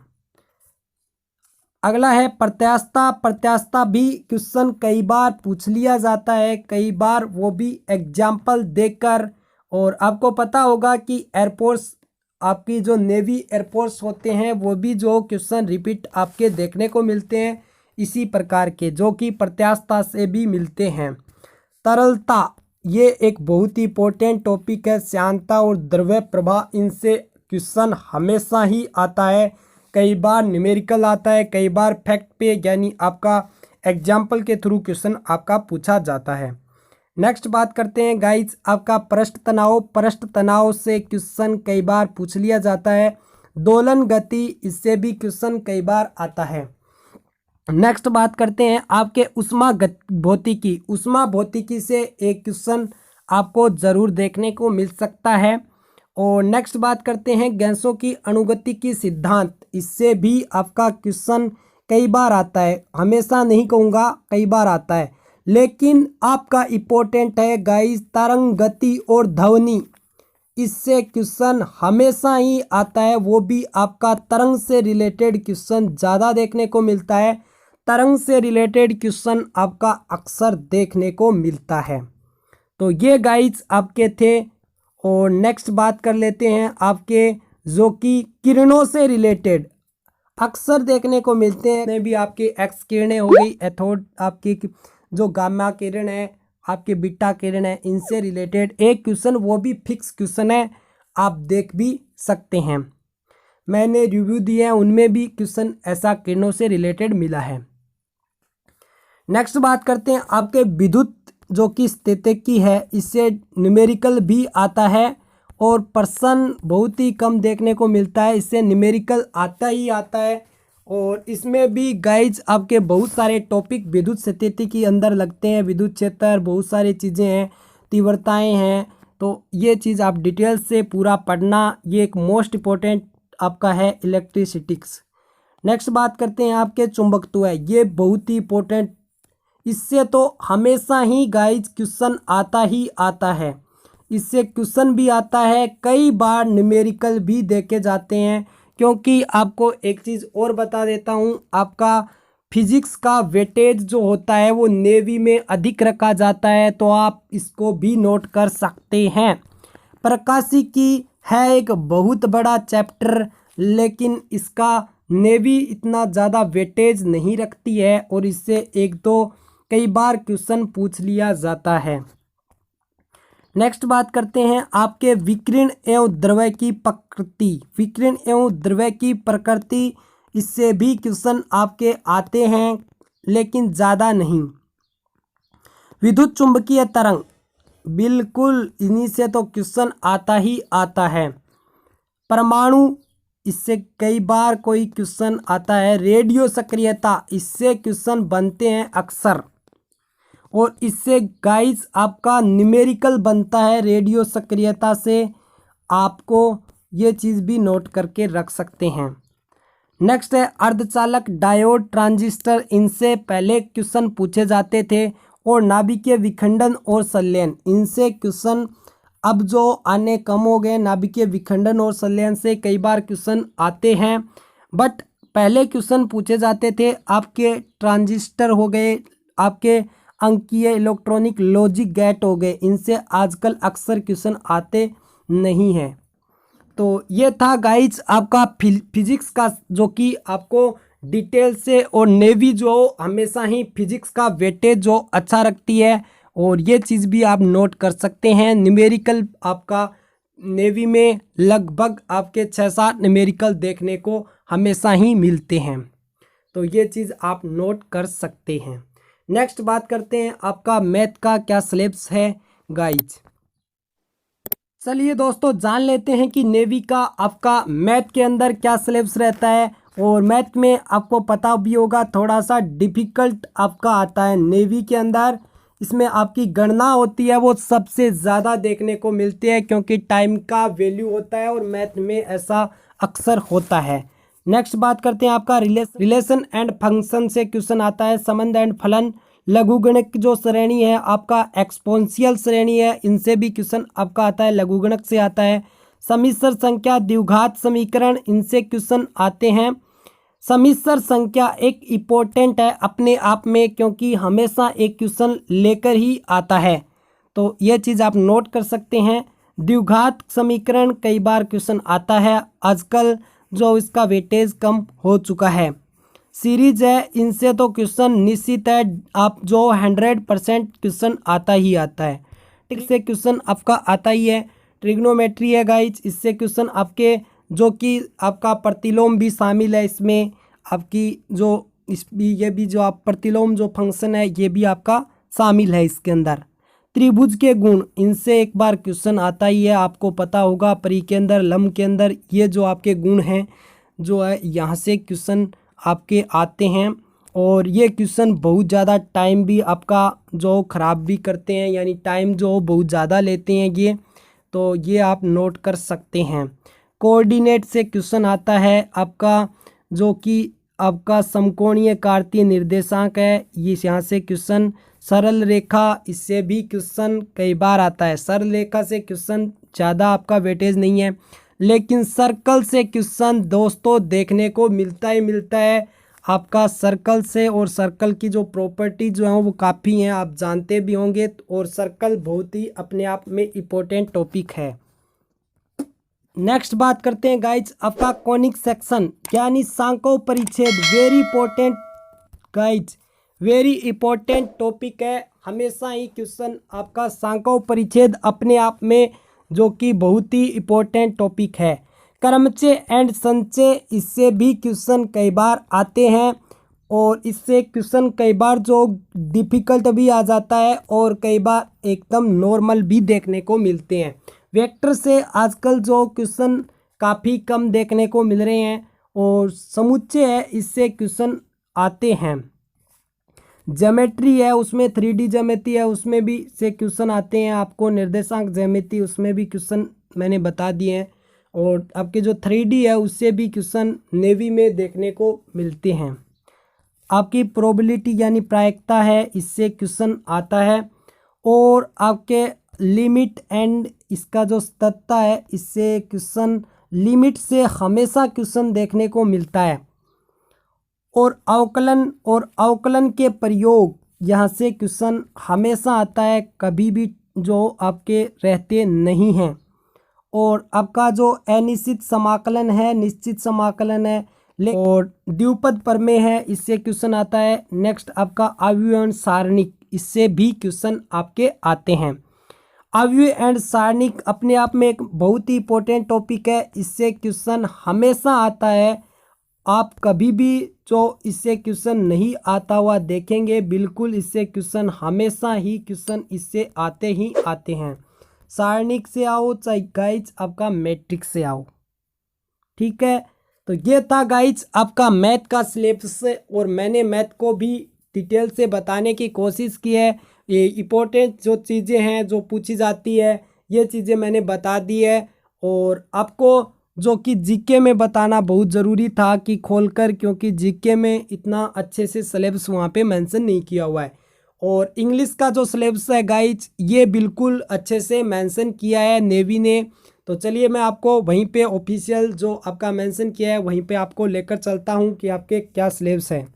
[SPEAKER 1] अगला है प्रत्यास्थता। प्रत्यास्थता भी क्वेश्चन कई बार पूछ लिया जाता है, कई बार वो भी एग्जाम्पल देकर। और आपको पता होगा कि एयरफोर्स आपकी जो नेवी एयरफोर्स होते हैं वो भी जो क्वेश्चन रिपीट आपके देखने को मिलते हैं इसी प्रकार के, जो कि प्रत्यास्थता से भी मिलते हैं। तरलता, ये एक बहुत ही इंपॉर्टेंट टॉपिक है। श्यानता और द्रव्य प्रवाह, इनसे क्वेश्चन हमेशा ही आता है। कई बार न्यूमेरिकल आता है, कई बार फैक्ट पे यानी आपका एग्जाम्पल के थ्रू क्वेश्चन आपका पूछा जाता है। नेक्स्ट बात करते हैं गाइज आपका पृष्ठ तनाव। पृष्ठ तनाव से क्वेश्चन कई बार पूछ लिया जाता है। दोलन गति, इससे भी क्वेश्चन कई बार आता है। नेक्स्ट बात करते हैं आपके उष्मा भौतिकी। उष्मा भौतिकी से एक क्वेश्चन आपको जरूर देखने को मिल सकता है। और नेक्स्ट बात करते हैं गैसों की अणुगतिकी सिद्धांत। इससे भी आपका क्वेश्चन कई बार आता है, हमेशा नहीं कहूँगा, कई बार आता है। लेकिन आपका इम्पोर्टेंट है गाइस तरंग गति और ध्वनि, इससे क्वेश्चन हमेशा ही आता है। वो भी आपका तरंग से रिलेटेड क्वेश्चन ज़्यादा देखने को मिलता है। तरंग से रिलेटेड क्वेश्चन आपका अक्सर देखने को मिलता है। तो ये गाइस आपके थे। और नेक्स्ट बात कर लेते हैं आपके जो कि किरणों से रिलेटेड अक्सर देखने को मिलते हैं। भी आपकी एक्स किरणें हो गई, एथोड आपकी जो गामा किरण है, आपके बीटा किरण है, इनसे रिलेटेड एक क्वेश्चन, वो भी फिक्स क्वेश्चन है, आप देख भी सकते हैं। मैंने रिव्यू दिए हैं, उनमें भी क्वेश्चन ऐसा किरणों से रिलेटेड मिला है। नेक्स्ट बात करते हैं आपके विद्युत जो कि स्थितिकी है, इससे न्यूमेरिकल भी आता है और प्रश्न बहुत ही कम देखने को मिलता है, इससे न्यूमेरिकल आता ही आता है। और इसमें भी गाइज आपके बहुत सारे टॉपिक विद्युत स्थिति के अंदर लगते हैं। विद्युत क्षेत्र, बहुत सारी चीज़ें हैं, तीव्रताएं हैं। तो ये चीज़ आप डिटेल से पूरा पढ़ना, ये एक मोस्ट इम्पोर्टेंट आपका है इलेक्ट्रिसिटिक्स। नेक्स्ट बात करते हैं आपके चुंबकत्व है, ये बहुत ही इम्पोर्टेंट, इससे तो हमेशा ही गाइज क्वेश्चन आता ही आता है। इससे क्वेश्चन भी आता है, कई बार न्यूमेरिकल भी देखे जाते हैं। क्योंकि आपको एक चीज़ और बता देता हूँ, आपका फिजिक्स का वेटेज जो होता है वो नेवी में अधिक रखा जाता है, तो आप इसको भी नोट कर सकते हैं। प्रकाशिकी है एक बहुत बड़ा चैप्टर, लेकिन इसका नेवी इतना ज़्यादा वेटेज नहीं रखती है और इससे एक दो कई बार क्वेश्चन पूछ लिया जाता है। नेक्स्ट बात करते हैं आपके विकिरण एवं द्रव्य की प्रकृति। विकिरण एवं द्रव्य की प्रकृति, इससे भी क्वेश्चन आपके आते हैं लेकिन ज़्यादा नहीं। विद्युत चुंबकीय तरंग, बिल्कुल इन्हीं से तो क्वेश्चन आता ही आता है। परमाणु, इससे कई बार कोई क्वेश्चन आता है। रेडियो सक्रियता, इससे क्वेश्चन बनते हैं अक्सर और इससे गाइस आपका न्यूमेरिकल बनता है। रेडियो सक्रियता से आपको ये चीज़ भी नोट करके रख सकते हैं। नेक्स्ट है अर्धचालक, डायोड, ट्रांजिस्टर, इनसे पहले क्वेश्चन पूछे जाते थे। और नाभिकीय विखंडन और संलयन, इनसे क्वेश्चन अब जो आने कम हो गए। नाभिकीय विखंडन और संलयन से कई बार क्वेश्चन आते हैं, बट पहले क्वेश्चन पूछे जाते थे आपके ट्रांजिस्टर हो गए, आपके अंकीय इलेक्ट्रॉनिक लॉजिक गेट हो गए, इनसे आजकल अक्सर क्वेश्चन आते नहीं हैं। तो ये था गाइज आपका फिजिक्स का, जो कि आपको डिटेल से, और नेवी जो हमेशा ही फिजिक्स का वेटेज जो अच्छा रखती है, और ये चीज़ भी आप नोट कर सकते हैं। न्यूमेरिकल आपका नेवी में लगभग आपके 6-7 न्यूमेरिकल देखने को हमेशा ही मिलते हैं, तो ये चीज़ आप नोट कर सकते हैं। नेक्स्ट बात करते हैं आपका मैथ का क्या सिलेबस है गाइज। चलिए दोस्तों जान लेते हैं कि नेवी का आपका मैथ के अंदर क्या सिलेबस रहता है। और मैथ में आपको पता भी होगा थोड़ा सा डिफ़िकल्ट आपका आता है नेवी के अंदर। इसमें आपकी गणना होती है वो सबसे ज़्यादा देखने को मिलती है क्योंकि टाइम का वैल्यू होता है और मैथ में ऐसा अक्सर होता है। नेक्स्ट बात करते हैं आपका रिलेशन एंड फंक्शन से क्वेश्चन आता है। संबंध एंड फलन, लघुगणक जो श्रेणी है आपका एक्सपोनेंशियल श्रेणी है, इनसे भी क्वेश्चन आपका आता है, लघुगणक से आता है। सम्मिश्र संख्या, द्विघात समीकरण, इनसे क्वेश्चन आते हैं। सम्मिश्र संख्या एक इम्पोर्टेंट है अपने आप में क्योंकि हमेशा एक क्वेश्चन लेकर ही आता है, तो यह चीज़ आप नोट कर सकते हैं। द्विघात समीकरण कई बार क्वेश्चन आता है, आजकल जो इसका वेटेज कम हो चुका है। सीरीज है, इनसे तो क्वेश्चन निश्चित है, आप जो 100% क्वेश्चन आता ही आता है। ठीक से क्वेश्चन आपका आता ही है। ट्रिग्नोमेट्री है गाइज, इससे क्वेश्चन आपके जो कि आपका प्रतिलोम भी शामिल है इसमें, आपकी जो ये भी जो आप प्रतिलोम जो फंक्शन है ये भी आपका शामिल है इसके अंदर। त्रिभुज के गुण, इनसे एक बार क्वेश्चन आता ही है, आपको पता होगा परी के अंदर लंब के अंदर ये जो आपके गुण हैं जो है यहाँ से क्वेश्चन आपके आते हैं। और ये क्वेश्चन बहुत ज़्यादा टाइम भी आपका जो ख़राब भी करते हैं, यानी टाइम जो बहुत ज़्यादा लेते हैं ये, तो ये आप नोट कर सकते हैं। कोऑर्डिनेट से क्वेश्चन आता है आपका जो कि आपका समकोणीय कार्तीय निर्देशांक है, ये यहाँ से क्वेश्चन। सरल रेखा, इससे भी क्वेश्चन कई बार आता है। सरल रेखा से क्वेश्चन ज़्यादा आपका वेटेज नहीं है, लेकिन सर्कल से क्वेश्चन दोस्तों देखने को मिलता ही मिलता है आपका सर्कल से। और सर्कल की जो प्रॉपर्टी जो है वो काफ़ी हैं, आप जानते भी होंगे। और सर्कल बहुत ही अपने आप में इम्पोर्टेंट टॉपिक है। नेक्स्ट बात करते हैं गाइज आपका कॉनिक सेक्शन यानी सांको परिच्छेद, very important guys, very important topic है। हमेशा ही क्वेश्चन आपका सांको परिच्छेद अपने आप में जो कि बहुत ही इम्पोर्टेंट टॉपिक है। क्रमचय एंड संचय, इससे भी क्वेश्चन कई बार आते हैं और इससे क्वेश्चन कई बार जो डिफ़िकल्ट भी आ जाता है और कई बार एकदम नॉर्मल भी देखने को मिलते हैं। वेक्टर से आजकल जो क्वेश्चन काफ़ी कम देखने को मिल रहे हैं। और समुच्चय है, इससे क्वेश्चन आते हैं। ज्योमेट्री है, उसमें 3D ज्योमेट्री है, उसमें भी से क्वेश्चन आते हैं आपको। निर्देशांक ज्योमेट्री, उसमें भी क्वेश्चन मैंने बता दिए हैं। और आपके जो 3D है उससे भी क्वेश्चन नेवी में देखने को मिलते हैं। आपकी प्रोबेबिलिटी यानी प्रायिकता है, इससे क्वेश्चन आता है। और आपके लिमिट एंड इसका जो तत्व है, इससे क्वेश्चन लिमिट से हमेशा क्वेश्चन देखने को मिलता है। और अवकलन के प्रयोग, यहाँ से क्वेश्चन हमेशा आता है, कभी भी जो आपके रहते नहीं हैं। और आपका जो अनिश्चित समाकलन है, निश्चित समाकलन है, और द्विपद प्रमेय है, इससे क्वेश्चन आता है। नेक्स्ट आपका अव्यव सारणिक, इससे भी क्वेश्चन आपके आते हैं। अव्यव एंड सारणिक अपने आप में एक बहुत ही इंपॉर्टेंट टॉपिक है, इससे क्वेश्चन हमेशा आता है। आप कभी भी जो इससे क्वेश्चन नहीं आता हुआ देखेंगे, बिल्कुल इससे क्वेश्चन हमेशा ही क्वेश्चन इससे आते ही आते हैं। सारणिक से आओ चाहे गाइज आपका मैट्रिक्स से आओ, ठीक है। तो ये था गाइज आपका मैथ का सिलेबस, और मैंने मैथ को भी डिटेल से बताने की कोशिश की है। ये इम्पोर्टेंट जो चीज़ें हैं जो पूछी जाती है ये चीज़ें मैंने बता दी है। और आपको जो कि जीके में बताना बहुत ज़रूरी था कि खोलकर, क्योंकि जीके में इतना अच्छे से सिलेबस वहाँ पे मेंशन नहीं किया हुआ है। और इंग्लिश का जो सिलेबस है गाइज ये बिल्कुल अच्छे से मेंशन किया है नेवी ने। तो चलिए मैं आपको वहीं पे ऑफिशियल जो आपका मेंशन किया है वहीं पे आपको लेकर चलता हूँ कि आपके क्या सिलेबस है।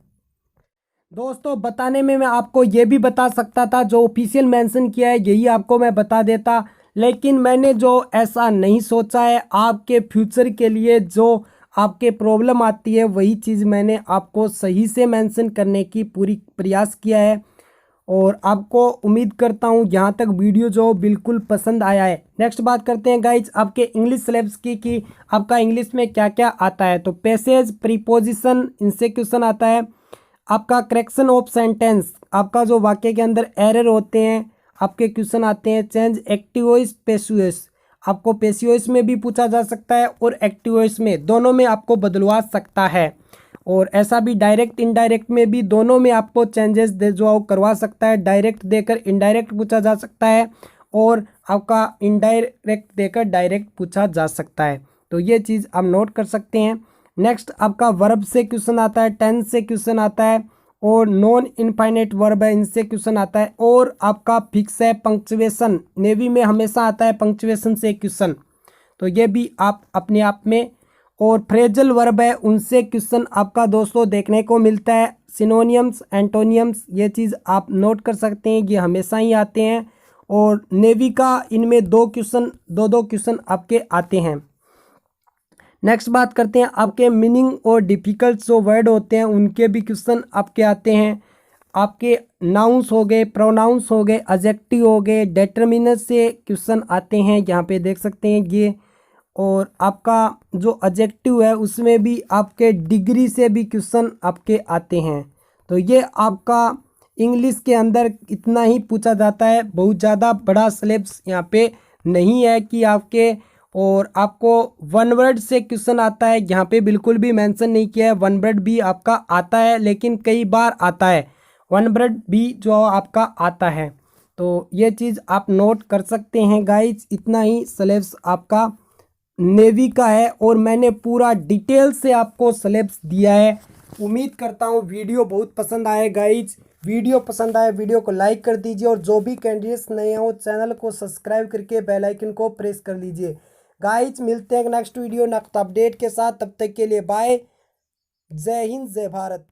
[SPEAKER 1] दोस्तों बताने में मैं आपको ये भी बता सकता था, जो ऑफिशियल मेंशन किया है यही आपको मैं बता देता, लेकिन मैंने जो ऐसा नहीं सोचा है। आपके फ्यूचर के लिए जो आपके प्रॉब्लम आती है वही चीज़ मैंने आपको सही से मेंशन करने की पूरी प्रयास किया है। और आपको उम्मीद करता हूँ यहाँ तक वीडियो जो बिल्कुल पसंद आया है। नेक्स्ट बात करते हैं गाइज आपके इंग्लिश सिलेबस की कि आपका इंग्लिश में क्या क्या आता है। तो पैसेज, प्रीपोजिशन, इनसे क्वेश्चन आता है। आपका करेक्शन ऑफ सेंटेंस, आपका जो वाक्य के अंदर एरर होते हैं आपके क्वेश्चन आते हैं। Change active voice passive voice, आपको पेसियोस में भी पूछा जा सकता है और एक्टिवोस में, दोनों में आपको बदलवा सकता है। और ऐसा भी डायरेक्ट इनडायरेक्ट में भी दोनों में आपको चेंजेस दे जो वो करवा सकता है। डायरेक्ट देकर इनडायरेक्ट पूछा जा सकता है और आपका इनडायरेक्ट देकर डायरेक्ट पूछा जा सकता है। तो ये चीज़ आप नोट कर सकते हैं। नेक्स्ट आपका वर्ब से क्वेश्चन आता है, टेंस से क्वेश्चन आता है और नॉन इनफाइनाइट वर्ब है, इनसे क्वेश्चन आता है। और आपका फिक्स है पंक्चुएशन, नेवी में हमेशा आता है पंक्चुएशन से क्वेश्चन, तो ये भी आप अपने आप में। और फ्रेजल वर्ब है, उनसे क्वेश्चन आपका दोस्तों देखने को मिलता है। सिनोनियम्स, एंटोनियम्स, ये चीज़ आप नोट कर सकते हैं, ये हमेशा ही आते हैं। और नेवी का इनमें दो क्वेश्चन आपके आते हैं। नेक्स्ट बात करते हैं आपके मीनिंग और डिफ़िकल्ट जो वर्ड होते हैं उनके भी क्वेश्चन आपके आते हैं। आपके नाउंस हो गए, प्रोनाउंस हो गए, एडजेक्टिव हो गए, डिटरमिनर से क्वेश्चन आते हैं, यहाँ पे देख सकते हैं ये। और आपका जो एडजेक्टिव है उसमें भी आपके डिग्री से भी क्वेश्चन आपके आते हैं। तो ये आपका इंग्लिश के अंदर इतना ही पूछा जाता है, बहुत ज़्यादा बड़ा सिलेबस यहाँ पे नहीं है कि आपके। और आपको वन वर्ड से क्वेश्चन आता है, यहाँ पे बिल्कुल भी मेंशन नहीं किया है। वन वर्ड भी आपका आता है, लेकिन कई बार आता है वन वर्ड भी जो आपका आता है। तो ये चीज़ आप नोट कर सकते हैं गाइज। इतना ही सिलेबस आपका नेवी का है और मैंने पूरा डिटेल से आपको सिलेबस दिया है। उम्मीद करता हूँ वीडियो बहुत पसंद आए गाइज। वीडियो पसंद आए वीडियो को लाइक कर दीजिए और जो भी कैंडिडेट्स नए हो चैनल को सब्सक्राइब करके बेल आइकन को प्रेस कर लीजिए। गाइज मिलते हैं नेक्स्ट वीडियो नेक्स्ट अपडेट के साथ, तब तक के लिए बाय। जय हिंद, जय भारत।